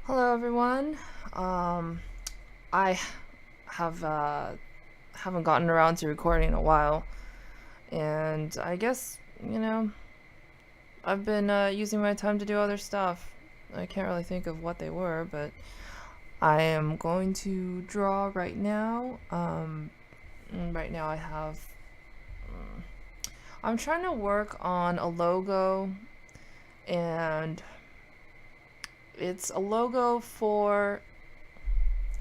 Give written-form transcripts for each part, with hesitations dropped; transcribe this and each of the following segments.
Hello, everyone. I have haven't gotten around to recording in a while, and I guess I've been using my time to do other stuff. I can't really think of what they were, but I am going to draw right now. Right now I have. mm, I'm trying to work on a logo, and it's a logo for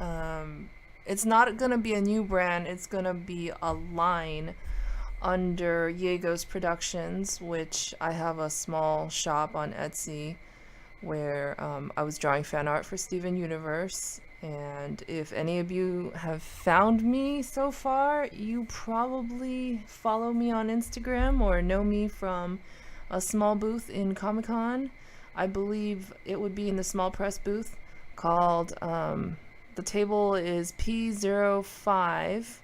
um, it's not gonna be a new brand. It's gonna be a line under Yegos Productions, which I have a small shop on Etsy where I was drawing fan art for Steven Universe. And if any of you have found me so far, you probably follow me on Instagram or know me from a small booth in Comic Con. I believe it would be in the small press booth called, the table is P05,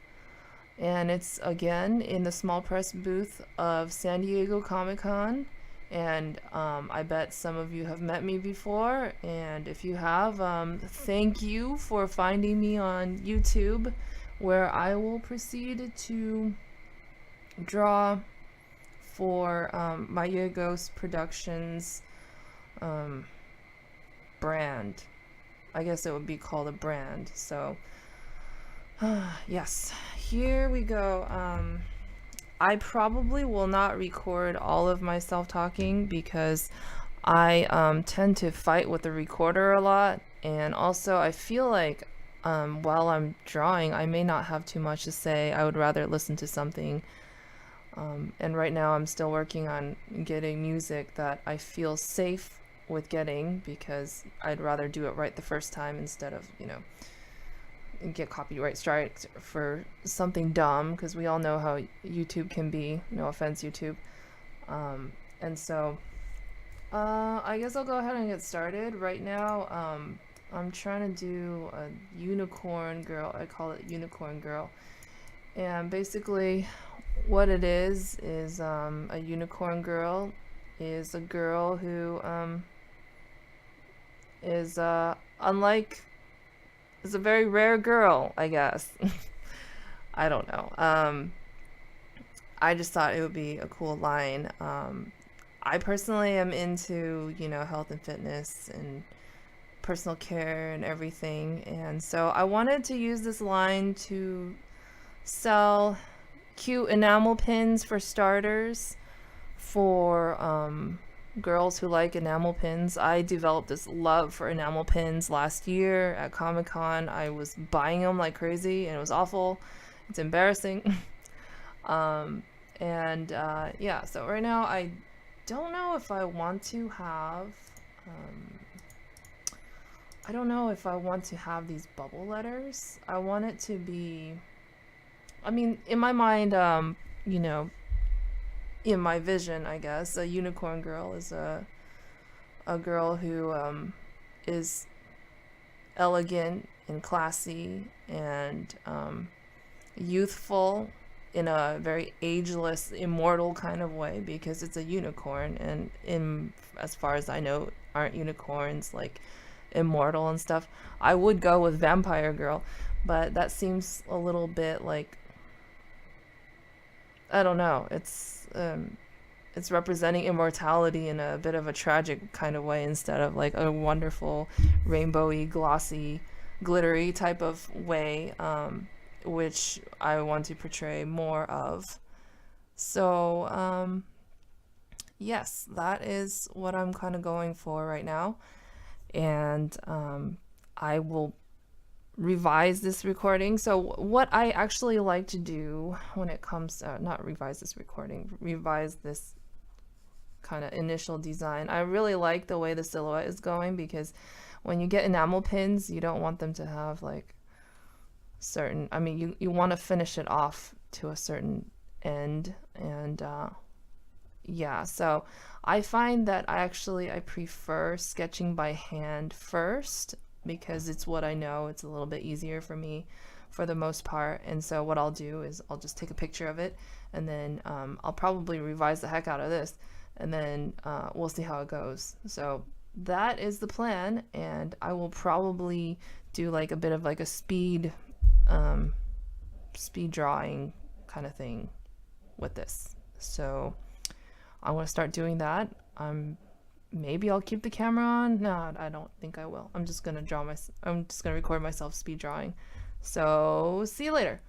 and it's again in the small press booth of San Diego Comic Con. And I bet some of you have met me before, and if you have, thank you for finding me on YouTube, where I will proceed to draw for my Yegos Productions um, brand. I guess it would be called a brand. So, yes, here we go. I probably will not record all of myself talking because I tend to fight with the recorder a lot. And also, I feel like while I'm drawing, I may not have too much to say. I would rather listen to something. And right now, I'm still working on getting music that I feel safe with getting because I'd rather do it right the first time instead of, get copyright strikes for something dumb, because we all know how YouTube can be. No offense, YouTube. And so, I guess I'll go ahead and get started. Right now, I'm trying to do a unicorn girl. I call it Unicorn Girl. And basically, what it is a unicorn girl is a girl who is unlike is a very rare girl, I guess. I don't know. I just thought it would be a cool line. I personally am into, health and fitness and personal care and everything. And so I wanted to use this line to sell cute enamel pins for starters for girls who like enamel pins. I developed this love for enamel pins last year at Comic Con. I was buying them like crazy, and it was awful. It's embarrassing. um, and yeah, so right now I don't know if I want to have. Um, I don't know if I want to have these bubble letters. I want it to be. I mean, in my mind, you know, in my vision, I guess, a unicorn girl is a girl who is elegant and classy and youthful in a very ageless, immortal kind of way because it's a unicorn. And in as far as I know, aren't unicorns like immortal and stuff? I would go with vampire girl, but that seems a little bit like, I don't know. It's representing immortality in a bit of a tragic kind of way instead of like a wonderful, rainbowy, glossy, glittery type of way, which I want to portray more of. So, yes, that is what I'm kind of going for right now. And I will revise this recording. So what I actually like to do when it comes to, not revise this recording, revise this kind of initial design. I really like the way the silhouette is going because when you get enamel pins, you don't want them to have like certain, I mean, you want to finish it off to a certain end. And yeah, so I find that I prefer sketching by hand first because it's what I know. It's a little bit easier for me for the most part. And so what I'll do is I'll just take a picture of it, and then I'll probably revise the heck out of this, and then we'll see how it goes. So that is the plan, and I will probably do like a bit of like a um, speed drawing kind of thing with this. So I'm gonna start doing that. Maybe I'll keep the camera on. No, I don't think I will. I'm just gonna record myself speed drawing. So see you later.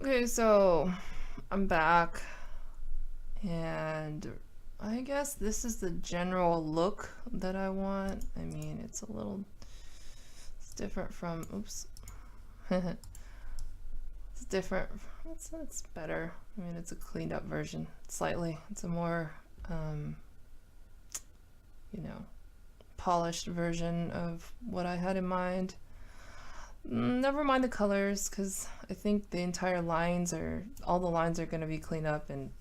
Okay, so I'm back, and I guess this is the general look that I want. I mean, it's it's different from, oops. It's different. It's better. I mean, it's a cleaned up version, slightly. It's a more, um, you know, polished version of what I had in mind. Never mind the colors, because I think the entire all the lines are going to be cleaned up and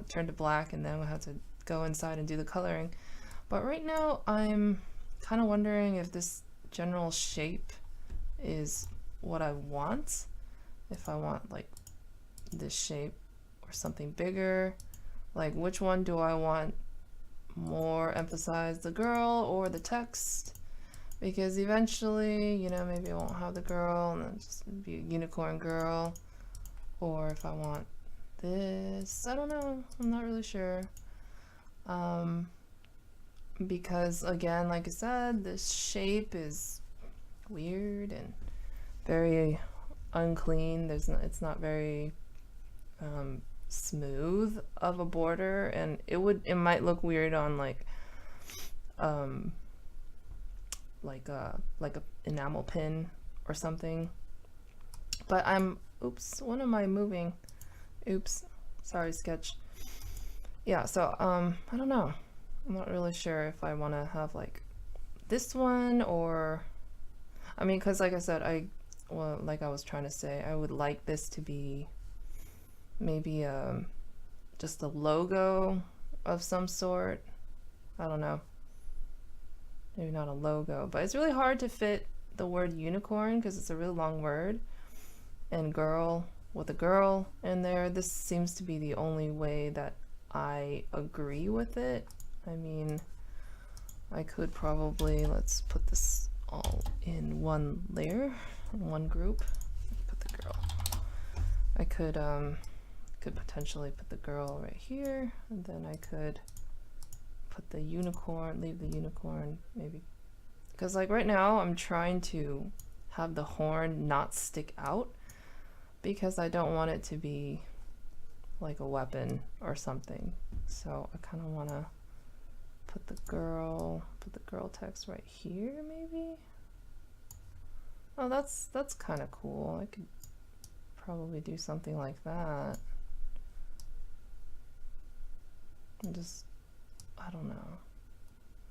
turned to black, and then we'll have to go inside and do the coloring. But right now, I'm kind of wondering if this general shape is what I want. If I want like this shape or something bigger, like which one do I want more emphasize, the girl or the text? Because eventually, you know, maybe I won't have the girl and then just be a unicorn girl. Or if I want this, I don't know, I'm not really sure. Because again, like I said, this shape is weird and very unclean. It's not very smooth of a border, and it might look weird on like a enamel pin or something. But oops, when am I moving? Oops, sorry, Sketch. Yeah, so I don't know. I'm not really sure if I want to have like this one, or I mean, because like I said, like I was trying to say, I would like this to be maybe just a logo of some sort. I don't know. Maybe not a logo, but it's really hard to fit the word unicorn because it's a really long word, and girl with a girl in there. This seems to be the only way that I agree with it. I mean, I could probably, let's put this all in one layer, in one group. Put the girl. I could potentially put the girl right here, and then I could put the unicorn, leave the unicorn maybe, because like right now I'm trying to have the horn not stick out because I don't want it to be like a weapon or something. So I kind of want to put the girl text right here maybe. Oh, that's kind of cool. I could probably do something like that. And just, I don't know,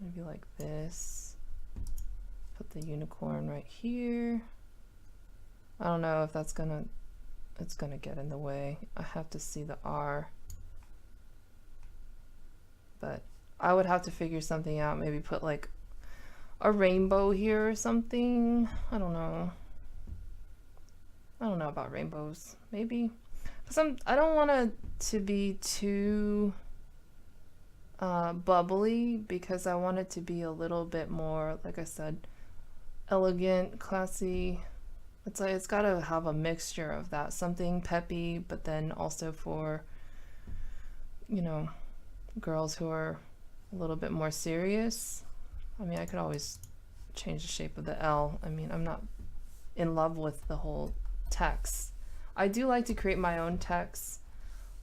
maybe like this. Put the unicorn right here. I don't know if it's gonna get in the way. I have to see the R. But I would have to figure something out. Maybe put like a rainbow here or something. I don't know. I don't know about rainbows. Maybe. Because I don't want it to be too bubbly, because I want it to be a little bit more, like I said, elegant, classy. It's like it's got to have a mixture of that, something peppy, but then also for, you know, girls who are a little bit more serious. I mean, I could always change the shape of the L. I mean, I'm not in love with the whole text. I do like to create my own text.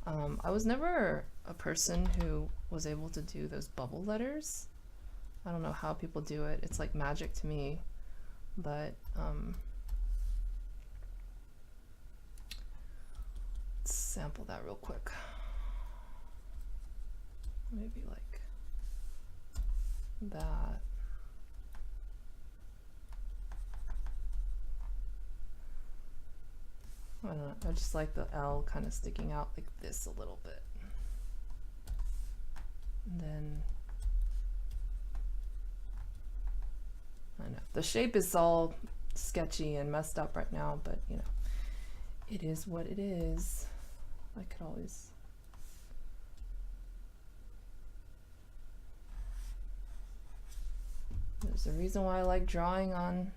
I was never a person who was able to do those bubble letters. I don't know how people do it. It's like magic to me. But let's sample that real quick. Maybe like that. I don't know. I just like the L kind of sticking out like this a little bit. And then I know the shape is all sketchy and messed up right now, but you know, it is what it is. I could always there's a reason why I like drawing on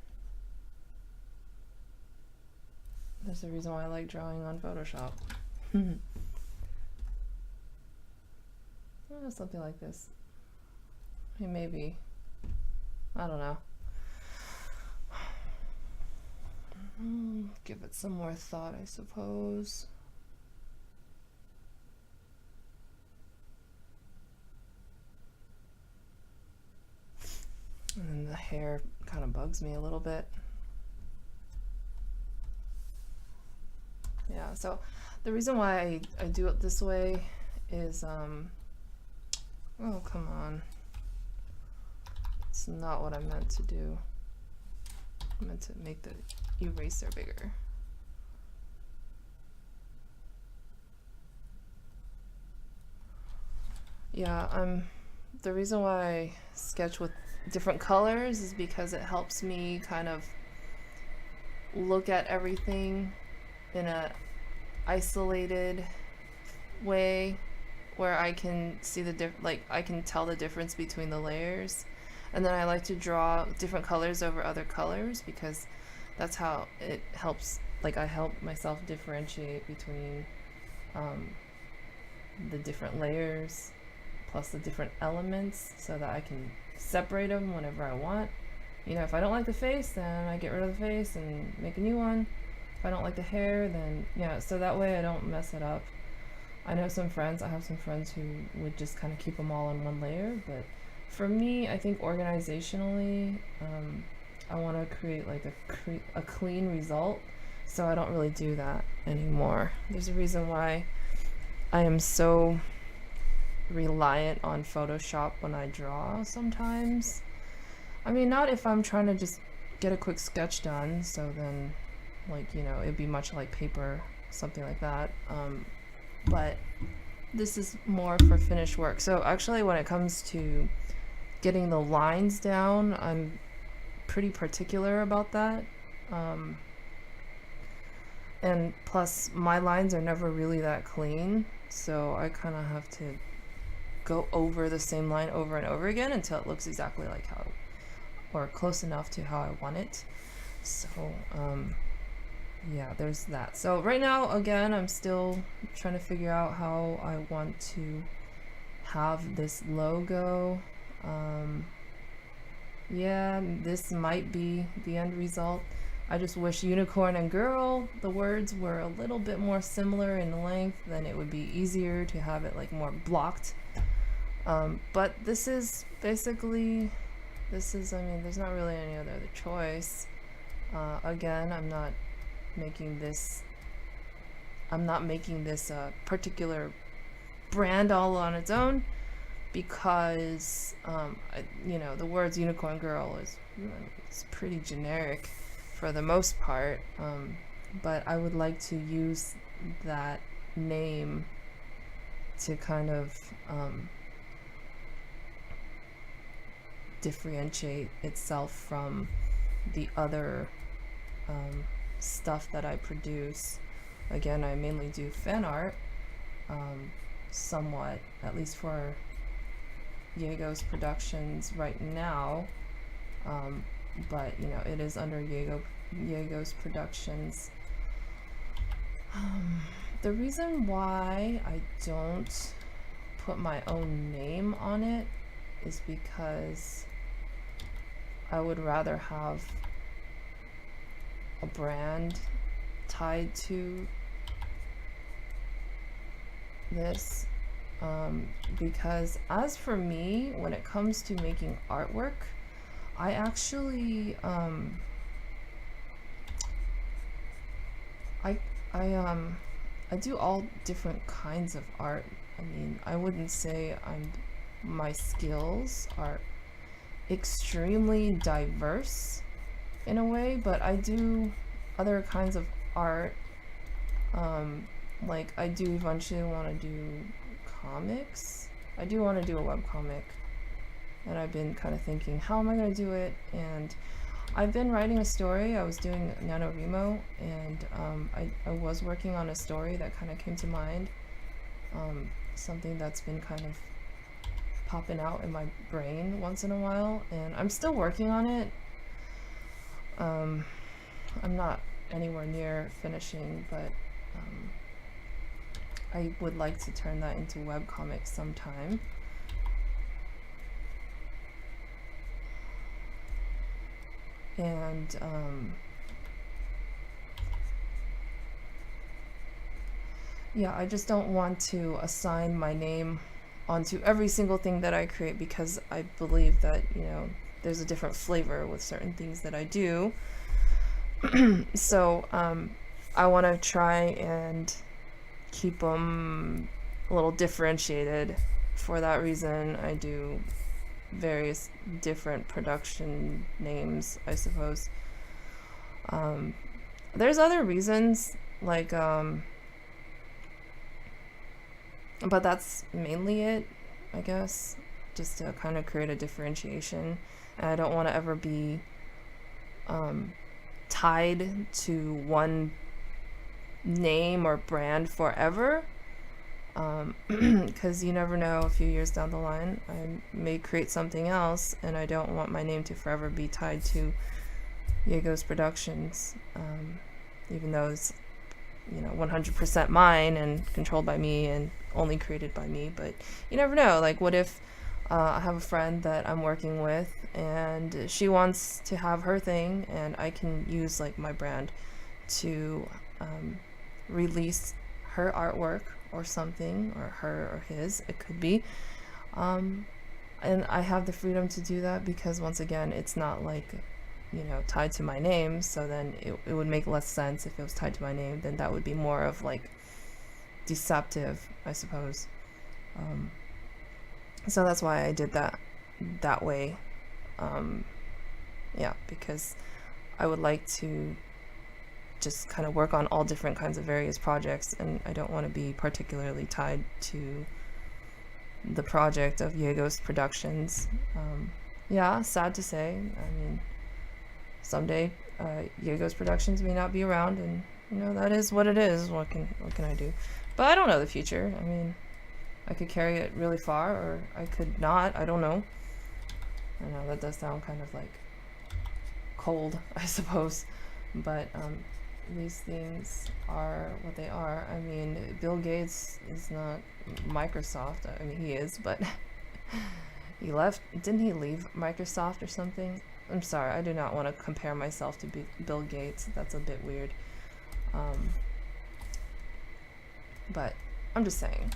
Photoshop. Something like this. I mean, maybe. I don't know. Give it some more thought, I suppose. And then the hair kind of bugs me a little bit. Yeah, so the reason why I do it this way is, oh, come on. It's not what I meant to do. I meant to make the eraser bigger. Yeah, the reason why I sketch with different colors is because it helps me kind of look at everything in a isolated way where I can see the I can tell the difference between the layers. And then I like to draw different colors over other colors because that's how it helps, like I help myself differentiate between the different layers plus the different elements so that I can separate them whenever I want. You know, if I don't like the face, then I get rid of the face and make a new one. If I don't like the hair, then yeah, so that way I don't mess it up. I have some friends who would just kind of keep them all on one layer, but for me, I think organizationally, I want to create like a clean result, so I don't really do that anymore. There's a reason why I am so reliant on Photoshop when I draw sometimes. I mean, not if I'm trying to just get a quick sketch done, so then, like, you know, it'd be much like paper, something like that. But this is more for finished work. So actually, when it comes to getting the lines down, I'm pretty particular about that. And plus, my lines are never really that clean, so I kind of have to go over the same line over and over again until it looks exactly like how, or close enough to how I want it. So, yeah, there's that. So right now, again, I'm still trying to figure out how I want to have this logo. Yeah, this might be the end result. I just wish unicorn and girl, the words were a little bit more similar in length, then it would be easier to have it like more blocked. But this is basically, I mean, there's not really any other choice. Again, I'm not making this a particular brand all on its own because, you know, the words unicorn girl is pretty generic for the most part, but I would like to use that name to kind of differentiate itself from the other stuff that I produce. Again, I mainly do fan art, somewhat, at least for Yegos Productions right now, but you know, it is under Yegos Productions. The reason why I don't put my own name on it is because I would rather have a brand tied to this, because as for me, when it comes to making artwork, I actually I do all different kinds of art. I mean, I wouldn't say my skills are extremely diverse in a way, but I do other kinds of art. Like I do eventually want to do comics. I do want to do a webcomic, and I've been kind of thinking, how am I going to do it? And I've been writing a story. I was doing NaNoWriMo, and I was working on a story that kind of came to mind, something that's been kind of popping out in my brain once in a while, and I'm still working on it. I'm not anywhere near finishing, but I would like to turn that into webcomics sometime. And yeah, I just don't want to assign my name onto every single thing that I create because I believe that, there's a different flavor with certain things that I do. So, I want to try and keep them a little differentiated. For that reason, I do various different production names, I suppose. Um, there's other reasons, like, but that's mainly it, I guess, just to kind of create a differentiation. And I don't want to ever be tied to one name or brand forever. Because you never know, a few years down the line, I may create something else, and I don't want my name to forever be tied to Yegos Productions, even though it's 100% mine and controlled by me and only created by me. But you never know. Like, what if I have a friend that I'm working with, and she wants to have her thing, and I can use like my brand to release her artwork or something, or her or his, it could be. And I have the freedom to do that because, once again, it's not like, tied to my name. So then it would make less sense if it was tied to my name. Then that would be more of like deceptive, I suppose. So that's why I did that way. Yeah, because I would like to just kind of work on all different kinds of various projects, and I don't want to be particularly tied to the project of Yegos Productions. Yeah, sad to say. I mean, someday Yegos Productions may not be around, and that is what it is. What can I do? But I don't know the future. I mean, I could carry it really far, or I could not. I don't know. I know that does sound kind of like cold, I suppose, but these things are what they are. I mean, Bill Gates is not Microsoft. I mean, he is, but he left. Didn't he leave Microsoft or something? I'm sorry, I do not want to compare myself to Bill Gates. That's a bit weird. But I'm just saying.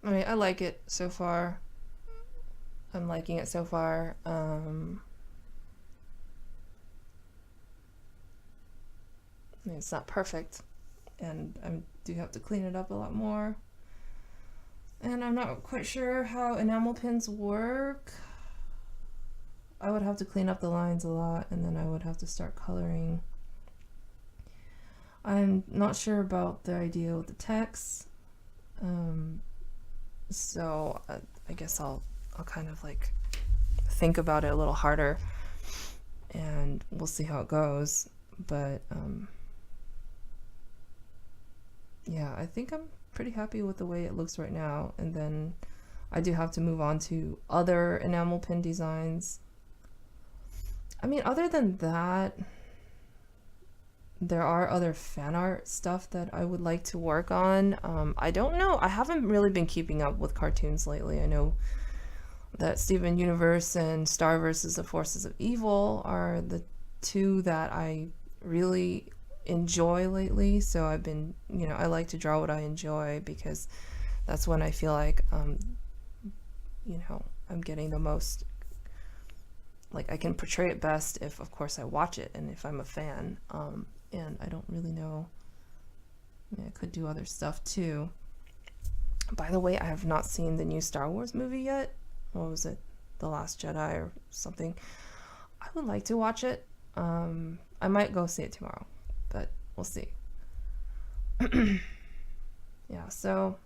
I mean, I like it so far. I'm liking it so far. I mean, it's not perfect, and I do have to clean it up a lot more. And I'm not quite sure how enamel pins work. I would have to clean up the lines a lot, and then I would have to start coloring. I'm not sure about the idea with the text. So I guess I'll kind of like think about it a little harder, and we'll see how it goes. But yeah, I think I'm pretty happy with the way it looks right now. And then I do have to move on to other enamel pin designs. I mean, other than that, there are other fan art stuff that I would like to work on. I don't know. I haven't really been keeping up with cartoons lately. I know that Steven Universe and Star vs. the Forces of Evil are the two that I really enjoy lately. So I've been, I like to draw what I enjoy because that's when I feel like, I'm getting the most, like I can portray it best if, of course, I watch it and if I'm a fan. And I don't really know. I mean, I could do other stuff too. By the way, I have not seen the new Star Wars movie yet. What was it? The Last Jedi or something. I would like to watch it. I might go see it tomorrow, but we'll see. Yeah, so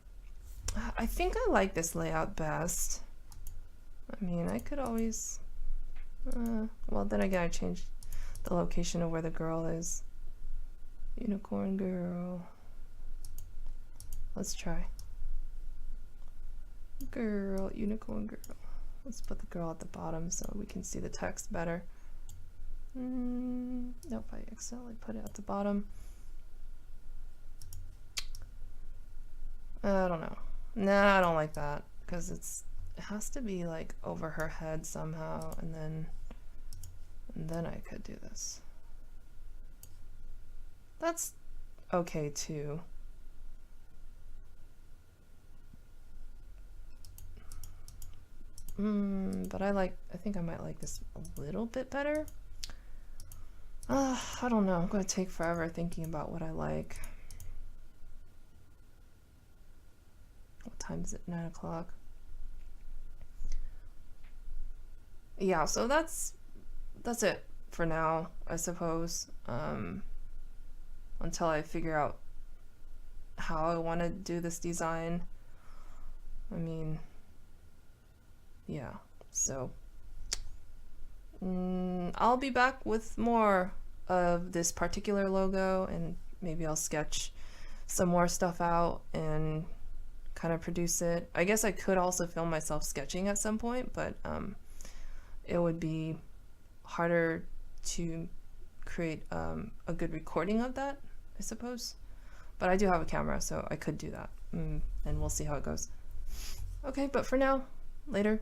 I think I like this layout best. I mean, I could always... well, then again, I changed the location of where the girl is. Unicorn girl. Let's try. Girl, unicorn girl. Let's put the girl at the bottom so we can see the text better. Nope, I accidentally put it at the bottom. I don't know. Nah, I don't like that because it has to be like over her head somehow, and then I could do this. That's okay too. But I think I might like this a little bit better. I don't know. I'm gonna take forever thinking about what I like. What time is it? 9 o'clock. Yeah, so that's it for now, I suppose. Until I figure out how I want to do this design. I mean, yeah, so I'll be back with more of this particular logo, and maybe I'll sketch some more stuff out and kind of produce it. I guess I could also film myself sketching at some point, but it would be harder to create a good recording of that, I suppose. But I do have a camera, so I could do that, and we'll see how it goes. Okay, but for now, later.